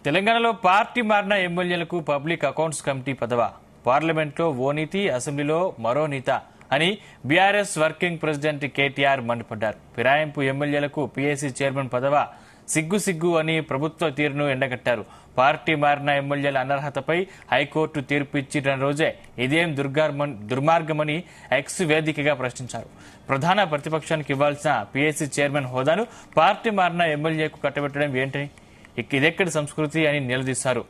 తెలంగాణలో పార్టీ మారిన ఎమ్మెల్యేలకు పబ్లిక్ అకౌంట్స్ కమిటీ పదవ, పార్లమెంట్లో ఓ నీతి, అసెంబ్లీలో మరో నీత అని బీఆర్ఎస్ వర్కింగ్ ప్రెసిడెంట్ కేటీఆర్ మండిపడ్డారు. ఫిరాయింపు ఎమ్మెల్యేలకు పీఏసీ చైర్మన్ పదవ సిగ్గు అని ప్రభుత్వ తీరును ఎండగట్టారు. పార్టీ మారిన ఎమ్మెల్యేల అనర్హతపై హైకోర్టు తీర్పు ఇచ్చిన రోజే ఇదేం దుర్మార్గమని ఎక్స్ వేదికగా ప్రశ్నించారు. ప్రధాన ప్రతిపక్షానికి ఇవ్వాల్సిన పీఏసీ చైర్మన్ హోదాను పార్టీ మారిన ఎమ్మెల్యేకు కట్టబెట్టడం ఏంటని, ఇదెక్కడి సంస్కృతి అని నిలదీశారు.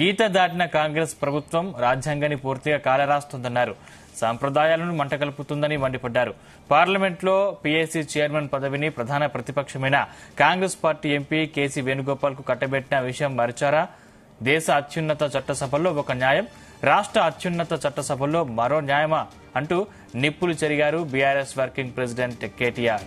గీత దాటిన కాంగ్రెస్ ప్రభుత్వం రాజ్యాంగాన్ని పూర్తిగా కాలరాస్తుందన్నారు. సాంప్రదాయాలను మంటకలుపుతుందని మండిపడ్డారు. పార్లమెంట్లో పీఏసీ చైర్మన్ పదవిని ప్రధాన ప్రతిపక్షమైన కాంగ్రెస్ పార్టీ ఎంపీ కేసీ వేణుగోపాల్ కు కట్టబెట్టిన విషయం మరిచారా? దేశ అత్యున్నత చట్టసభల్లో ఒక న్యాయం, రాష్ట్ర అత్యున్నత చట్టసభల్లో మరో న్యాయమా అంటూ నిప్పులు చెరిగారు బీఆర్ఎస్ వర్కింగ్ ప్రెసిడెంట్ కేటీఆర్.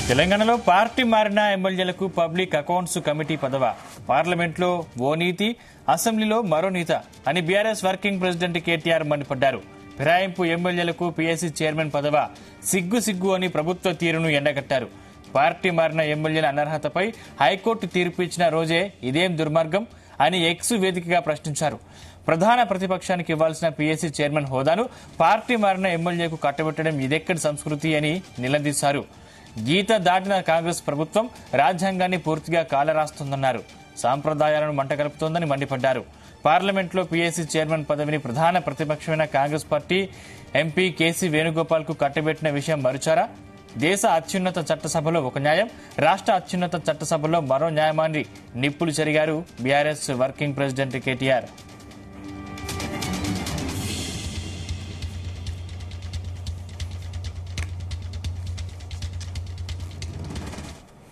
తెలంగాణలో పార్టీ మారిన ఎమ్మెల్యేలకు పబ్లిక్ అకౌంట్స్ కమిటీ పదవ, పార్లమెంట్లో ఓ నీతి, అసెంబ్లీలో మరో నీత అని బీఆర్ఎస్ వర్కింగ్ ప్రెసిడెంట్ కేటీఆర్ మండిపడ్డారు. ఫిరాయింపు ఎమ్మెల్యేలకు పీఏసీ చైర్మన్ పదవ సిగ్గు అని ప్రభుత్వ తీరును ఎండగట్టారు. పార్టీ మారిన ఎమ్మెల్యేల అనర్హతపై హైకోర్టు తీర్పు ఇచ్చిన రోజే ఇదేం దుర్మార్గం అని ఎక్స్ వేదికగా ప్రశ్నించారు. ప్రధాన ప్రతిపక్షానికి ఇవ్వాల్సిన పీఏసీ చైర్మన్ హోదాను పార్టీ మారిన ఎమ్మెల్యేకు కట్టబెట్టడం ఇదెక్కడి సంస్కృతి అని నిలదీశారు. గీత దాటిన కాంగ్రెస్ ప్రభుత్వం రాజ్యాంగాన్ని పూర్తిగా కాలరాస్తుందన్నారు. సాంప్రదాయాలను మంటగలుపుతోందని మండిపడ్డారు. పార్లమెంట్లో పీఏసీ చైర్మన్ పదవిని ప్రధాన ప్రతిపక్షమైన కాంగ్రెస్ పార్టీ ఎంపీ కేసీ వేణుగోపాల్ కు కట్టబెట్టిన విషయం మరిచారా? దేశ అత్యున్నత చట్టసభలో ఒక న్యాయం, రాష్ట్ర అత్యున్నత చట్టసభలో మరో న్యాయమాన్ని నిప్పులు చెరిగారు బీఆర్ఎస్ వర్కింగ్ ప్రెసిడెంట్ కేటీఆర్.